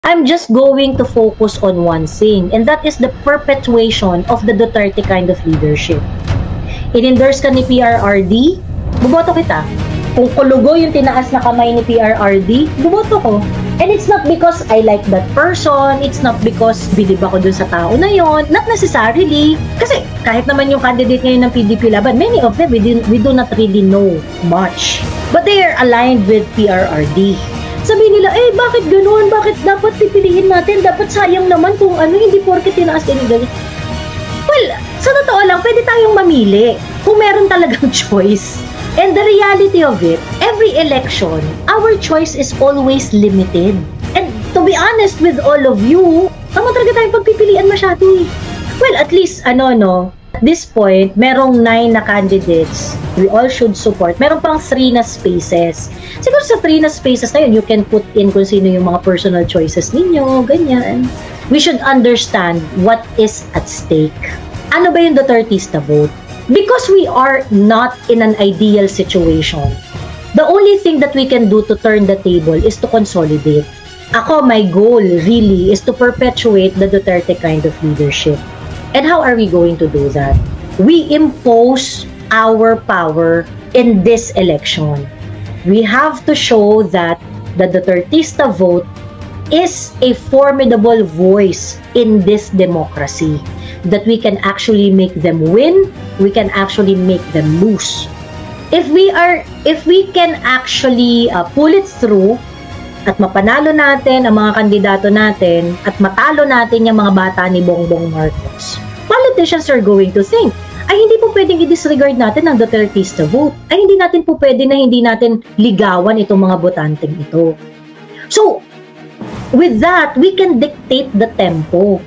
I'm just going to focus on one thing, and that is the perpetuation of the Duterte kind of leadership. In-endorse ka ni PRRD, buboto kita. Kung kulugo yung tinaas na kamay ni PRRD, buboto ko. And it's not because I like that person, it's not because bilib ako dun sa tao na yon, not necessarily. Kasi kahit naman yung candidate ngayon ng PDP Laban, many of them, we do not really know much. But they are aligned with PRRD. Sabi nila, bakit ganoon? Bakit dapat pipiliin natin? Dapat sayang naman kung hindi porket tinaas din ganyan. Well, sa totoo lang, pwede tayong mamili kung meron talagang choice. And the reality of it, every election, our choice is always limited. And to be honest with all of you, tama talaga tayong pagpipilian masyado eh. Well, at least, at this point, merong 9 na candidates. We all should support. Meron pang 3 na spaces. Siguro sa 3 na spaces na yun, you can put in kung sino yung mga personal choices ninyo, ganyan. We should understand what is at stake. Ano ba yung Dutertista vote? Because we are not in an ideal situation, the only thing that we can do to turn the table is to consolidate. Ako, my goal really is to perpetuate the Duterte kind of leadership. And how are we going to do that? We impose our power in this election. We have to show that the Dutertista vote is a formidable voice in this democracy. That we can actually make them win, we can actually make them lose. If we can actually pull it through at mapanalo natin ang mga kandidato natin at matalo natin yung mga bata ni Bongbong Marcos, politicians are going to think, hindi po pwedeng i-disregard natin ang Dutertista vote. Hindi natin po pwede na hindi natin ligawan itong mga botanteng ito. So, with that, we can dictate the tempo.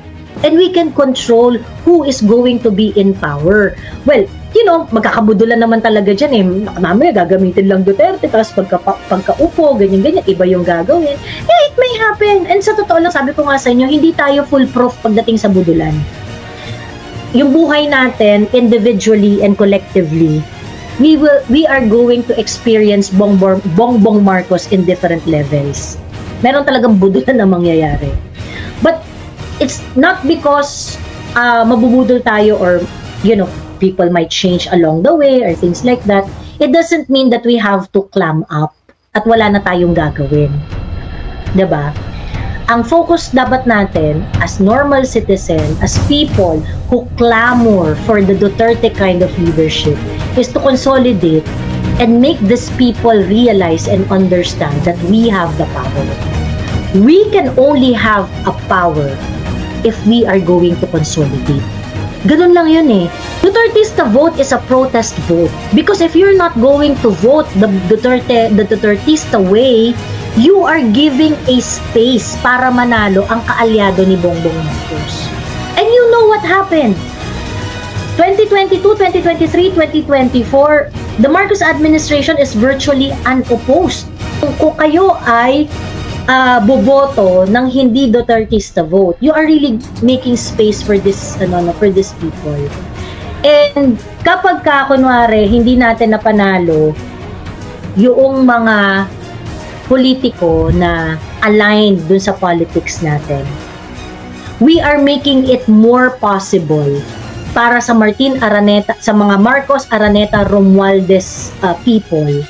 And we can control who is going to be in power. Well, magkakabudulan naman talaga dyan eh. Mamaya gagamitin lang Duterte, tapos pagkaupo, ganyan-ganyan, iba yung gagawin. Yeah, it may happen. And sa totoo lang, sabi ko nga sa inyo, hindi tayo foolproof pagdating sa budulan. Yung buhay natin, individually and collectively, we are going to experience Bongbong Marcos in different levels. Meron talagang budulan na mangyayari. But it's not because mabubudol tayo or people might change along the way or things like that. It doesn't mean that we have to clam up at wala na tayong gagawin. 'Di ba? Ang focus dapat natin as normal citizen, as people who clamor for the Duterte kind of leadership is to consolidate and make these people realize and understand that we have the power. We can only have a power if we are going to consolidate. Ganun lang yun eh. Dutertista vote is a protest vote. Because if you're not going to vote the Dutertista way, you are giving a space para manalo ang kaalyado ni Bongbong Marcos. And you know what happened? 2022, 2023, 2024, the Marcos administration is virtually unopposed. Kung kayo ay boboto ng hindi Dutertista vote, you are really making space for this people. And kapag kunwari hindi natin napanalo yung mga politiko na aligned dun sa politics natin, we are making it more possible para sa Martin Araneta, sa mga Marcos Araneta Romualdez people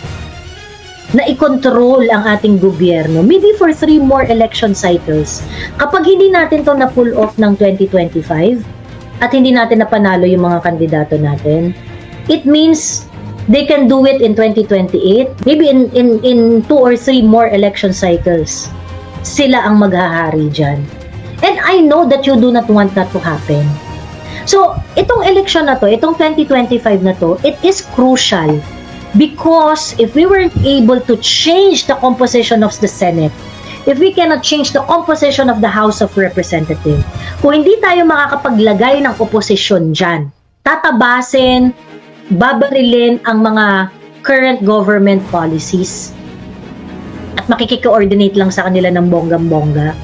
na i-control ang ating gobyerno, maybe for 3 more election cycles. Kapag hindi natin to na-pull off ng 2025 at hindi natin napanalo yung mga kandidato natin, it means they can do it in 2028, maybe in 2 or 3 more election cycles. Sila ang maghahari dyan. And I know that you do not want that to happen. So, itong election na to, itong 2025 na to, it is crucial. Because if we weren't able to change the composition of the Senate, if we cannot change the composition of the House of Representatives, kung hindi tayo makakapaglagay ng oposisyon dyan, tatabasin, babarilin ang mga current government policies, at makikikoordinate lang sa kanila ng bonggang-bongga,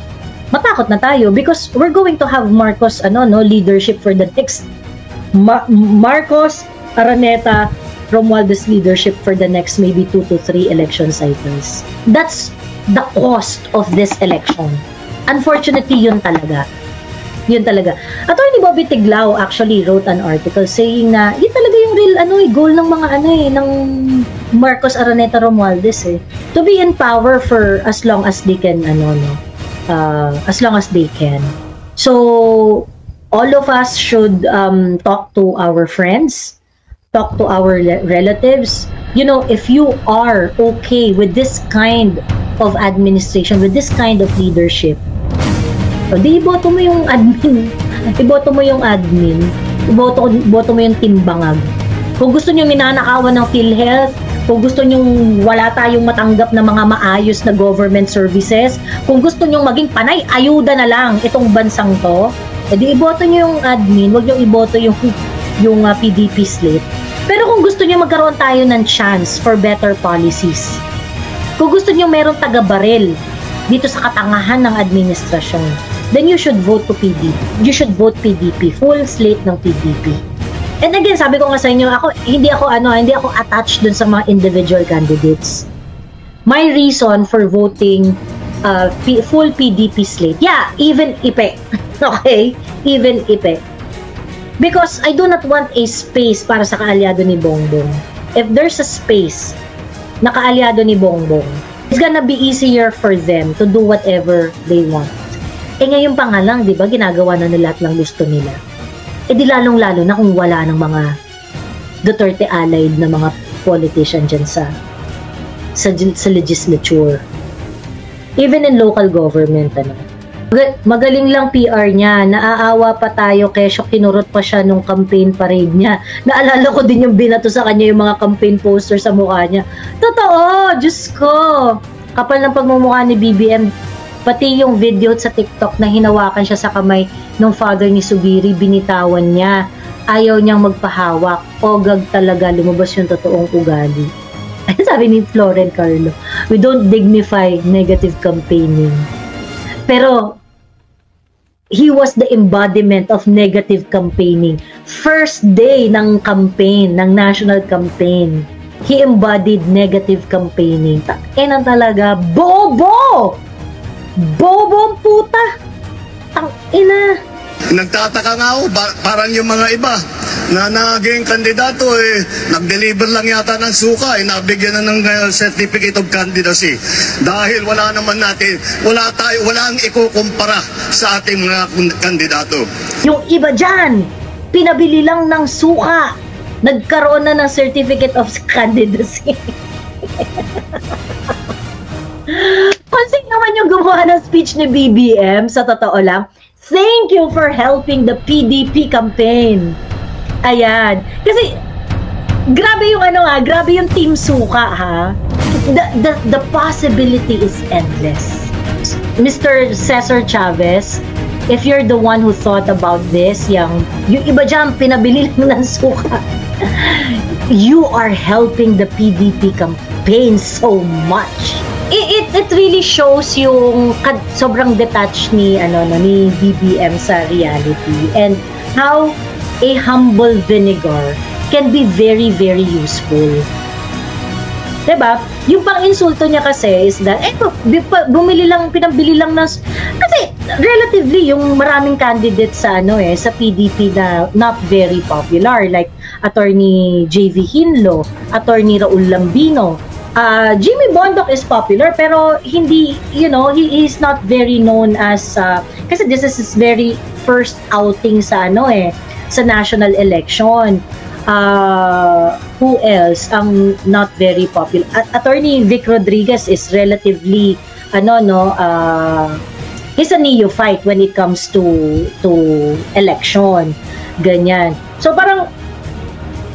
matakot na tayo because we're going to have Marcos leadership for the next Marcos Araneta Romualdez leadership for the next maybe 2 to 3 election cycles. That's the cost of this election. Unfortunately, yun talaga. Yun talaga. Attorney Bobby Tiglao actually wrote an article saying na yun talaga yung real goal ng mga ng Marcos Araneta Romualdez to be in power for as long as they can as long as they can. So all of us should talk to our friends, talk to our relatives. You know, if you are okay with this kind of administration, with this kind of leadership, di iboto mo yung admin. Iboto mo yung admin. Iboto mo yung timbangag. Kung gusto nyo minanakawan ng PhilHealth, kung gusto nyo wala tayong matanggap na mga maayos na government services, kung gusto nyo maging panay, ayuda na lang itong bansang to, di iboto nyo yung admin, wag nyo iboto yung PDP slate. Pero kung gusto nyo magkaroon tayo ng chance for better policies, kung gusto nyo merong taga-baril dito sa katangahan ng administrasyon, then you should vote to PDP. You should vote PDP, full slate ng PDP. And again, sabi ko nga sa inyo, hindi ako attached dun sa mga individual candidates. My reason for voting full PDP slate, yeah, even Ipe. Okay? Even Ipe. Because I do not want a space para sa kaalyado ni Bongbong. If there's a space na kaalyado ni Bongbong, it's gonna be easier for them to do whatever they want. Ngayon pa nga lang, di ba, ginagawa na nila lahat ng gusto nila. Di lalong-lalo na kung wala ng mga Duterte allied na mga politician dyan sa legislature. Even in local government, magaling lang PR niya. Naaawa pa tayo kesyo kinurot pa siya nung campaign parade niya. Naalala ko din yung binato sa kanya yung mga campaign poster sa mukha niya. Totoo! Diyos ko! Kapal ng pagmumukha ni BBM. Pati yung video sa TikTok na hinawakan siya sa kamay ng father ni Subiri, binitawan niya. Ayaw niyang magpahawak. Ogag talaga, lumabas yung totoong ugali. Sabi ni Floren Carlo, we don't dignify negative campaigning. Pero, he was the embodiment of negative campaigning. First day ng campaign, ng national campaign, he embodied negative campaigning. Takinan talaga, bobo! Bobo puta! Tangina! Nagtataka nga ako, parang yung mga iba na naging kandidato nag-deliver lang yata ng suka, nabigyan na ng certificate of candidacy. Dahil wala naman natin, walang ikukumpara sa ating mga kandidato. Yung iba dyan, pinabili lang ng suka, nagkaroon na ng certificate of candidacy. Konsing naman yung gumawa ng speech ni BBM, sa totoo lang, thank you for helping the PDP campaign. Ayan. Kasi, grabe yung grabe yung Team Suka, ha? The possibility is endless. Mr. Cesar Chavez, if you're the one who thought about this, yung iba dyan, pinabili lang ng suka. You are helping the PDP campaign so much. It really shows yung sobrang detached ni BBM sa reality and how a humble vinegar can be very, very useful. Diba? Yung pang-insulto niya kasi is that, pinabili lang kasi relatively yung maraming candidates sa sa PDP na not very popular, like Attorney JV Hinlo, Attorney Raul Lambino. Jimmy Bondoc is popular pero hindi, he is not very known as kasi this is his very first outing sa sa national election. Who else ang not very popular? Attorney Vic Rodriguez is relatively he's a neophyte when it comes to election, ganyan. So parang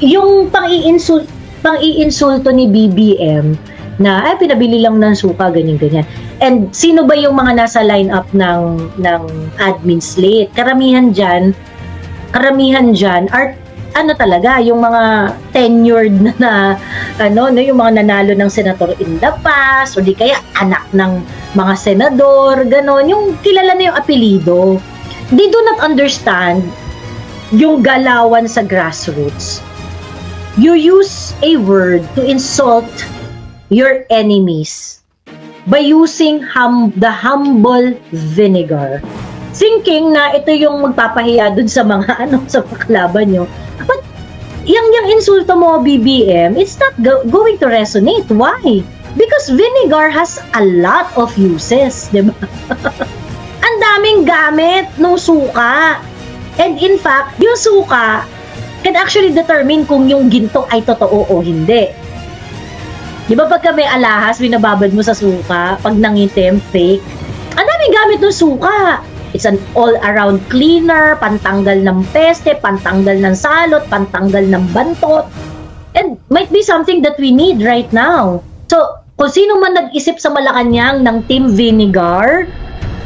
yung pang-iinsulto ni BBM na pinabili lang ng suka, ganyan-ganyan. And sino ba yung mga nasa lineup ng admin slate? Karamihan dyan are talaga yung mga tenured na yung mga nanalo ng senator in the past, o di kaya anak ng mga senador, ganon, yung kilala na yung apelido. They do not understand yung galawan sa grassroots. You use a word to insult your enemies by using the humble vinegar. Thinking na ito yung magpapahiya dun sa mga sa mga kalaban nyo. But yung insulto mo, BBM, it's not going to resonate. Why? Because vinegar has a lot of uses, di ba? Ang daming gamit ng suka. And in fact, yung suka can actually determine kung yung ginto ay totoo o hindi. Di ba pagka may alahas, binababad mo sa suka, pag nangitim, fake. Ang daming gamit ng suka. It's an all-around cleaner, pantanggal ng peste, pantanggal ng salot, pantanggal ng bantot. And might be something that we need right now. So, kung sino man nag-isip sa Malacanang ng Team Vinegar,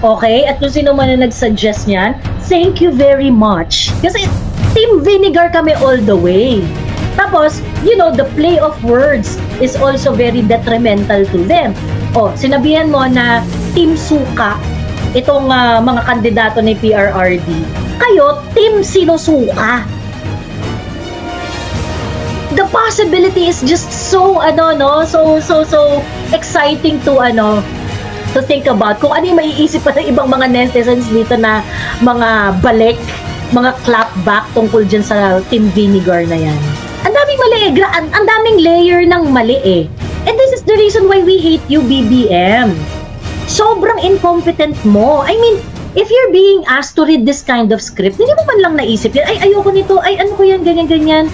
okay, at kung sino man na nag-suggest niyan, thank you very much. Kasi Team Vinegar kami all the way. Tapos, you know, the play of words is also very detrimental to them. O, sinabihan mo na Team Suka, itong mga kandidato ni PRRD, kayo, Team Sinusuka. The possibility is just so, so exciting to think about. Kung ano yung maiisip pa ng ibang mga netizens dito na mga balik, mga clapback tungkol dyan sa Team Vinegar na yan. Ang daming mali ang daming layer ng mali eh. And this is the reason why we hate you, BBM. Sobrang incompetent mo. I mean, if you're being asked to read this kind of script, hindi mo man lang naisip yan, ay ayoko nito, ay ano ko yan, ganyan.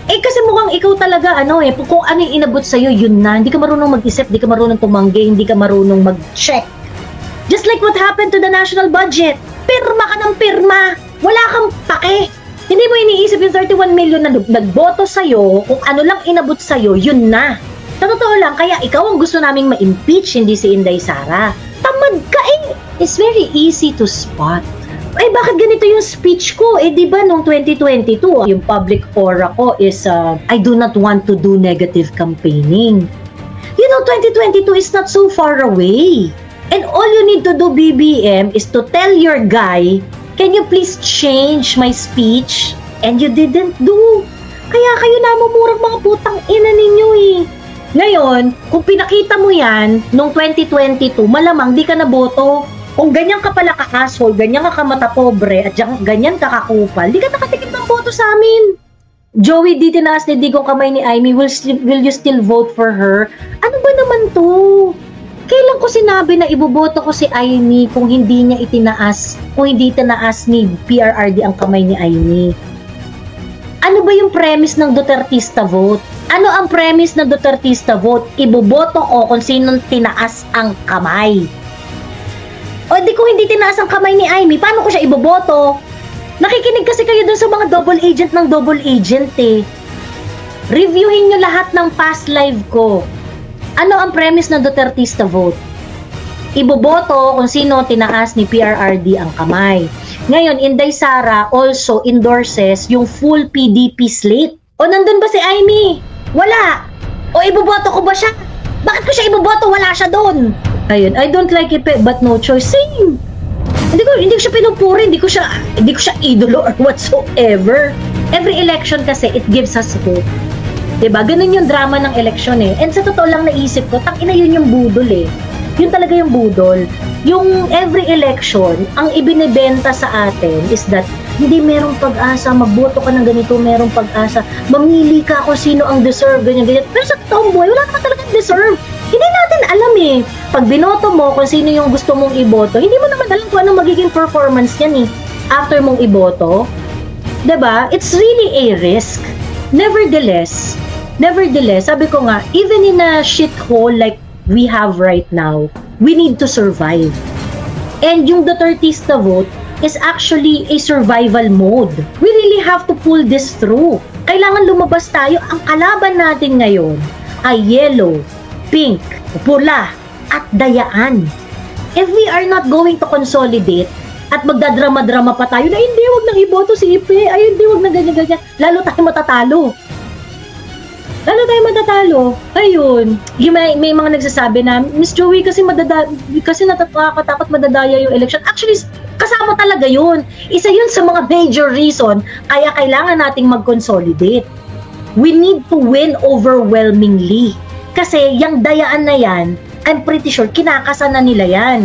Eh kasi mukhang ikaw talaga kung ano yung inabot sa'yo, yun na. Hindi ka marunong mag-isip, hindi ka marunong tumanggi, hindi ka marunong mag-check. Just like what happened to the national budget. Pirma ka ng pirma. Wala kang pake. Hindi mo iniisip yung 31 million na nagboto sa'yo, kung ano lang inabot sa'yo, yun na. Sa totoo lang, kaya ikaw ang gusto naming ma-impeach, hindi si Inday Sara. Tamad ka eh. It's very easy to spot. Ay, bakit ganito yung speech ko? Eh, di ba nung 2022, yung public aura ko is, I do not want to do negative campaigning. You know, 2022 is not so far away. And all you need to do, BBM, is to tell your guy, can you please change my speech? And you didn't do. Kaya kayo namumurang mga putang ina ninyo eh. Ngayon, kung pinakita mo yan, nung 2022, malamang di ka naboto. Kung ganyan ka pala ka-asshole, ganyan ka kamata-pobre, at ganyan ka kakupal, di ka nakatikim ng boto sa amin. Joey, di tinaas ni Digong kamay ni Amy, will you still vote for her? Ano ba naman to? Kailan ko sinabi na iboboto ko si Amy kung hindi niya itinaas, kung hindi tinaas ni PRRD ang kamay ni Amy? Ano ba yung premise ng Dutertista vote? Ano ang premise ng Dutertista vote? Iboboto ko kung sinong tinaas ang kamay. O di kung hindi tinaas ang kamay ni Amy, paano ko siya iboboto? Nakikinig kasi kayo dun sa mga double agent ng double agent eh. Reviewin nyo lahat ng past live ko. Ano ang premise ng Dutertista vote? Iboboto kung sino tinaas ni PRRD ang kamay. Ngayon, Inday Sara also endorses yung full PDP slate. O nandun ba si Amy? Wala. O iboboto ko ba siya? Bakit ko siya iboboto? Wala siya doon. Ayun, I don't like it but no choice. Same. Hindi ko siya pinupuri, hindi ko siya idolo or whatsoever. Every election kasi it gives us hope. Diba? Ganun yung drama ng election eh. And sa totoo lang naisip ko, tangina yun yung budol eh. Yun talaga yung budol. Yung every election, ang ibinibenta sa atin is that hindi merong pag-asa, magboto ka ng ganito, merong pag-asa, mamili ka kung sino ang deserve, ganyan. Pero sa totoong buhay, wala naman talagang deserve. Hindi natin alam eh. Pag binoto mo kung sino yung gusto mong iboto, hindi mo naman alam kung anong magiging performance yan eh. After mong iboto. Diba? It's really a risk. Nevertheless, sabi ko nga, even in a shithole like we have right now, we need to survive. And yung Dutertista vote is actually a survival mode. We really have to pull this through. Kailangan lumabas tayo. Ang kalaban natin ngayon ay yellow, pink, pula, at dayaan. If we are not going to consolidate at magdadrama-drama pa tayo na hindi, wag nang iboto si Ipe, ay hindi, wag na ganyan-ganyan, lalo tayo matatalo. Ayun. May mga nagsasabi na, Miss Joey, kasi nakakatakot madadaya yung election. Actually, kasama talaga yun. Isa yun sa mga major reason kaya kailangan nating mag-consolidate. We need to win overwhelmingly. Kasi yung dayaan na yan, I'm pretty sure kinakasan na nila yan.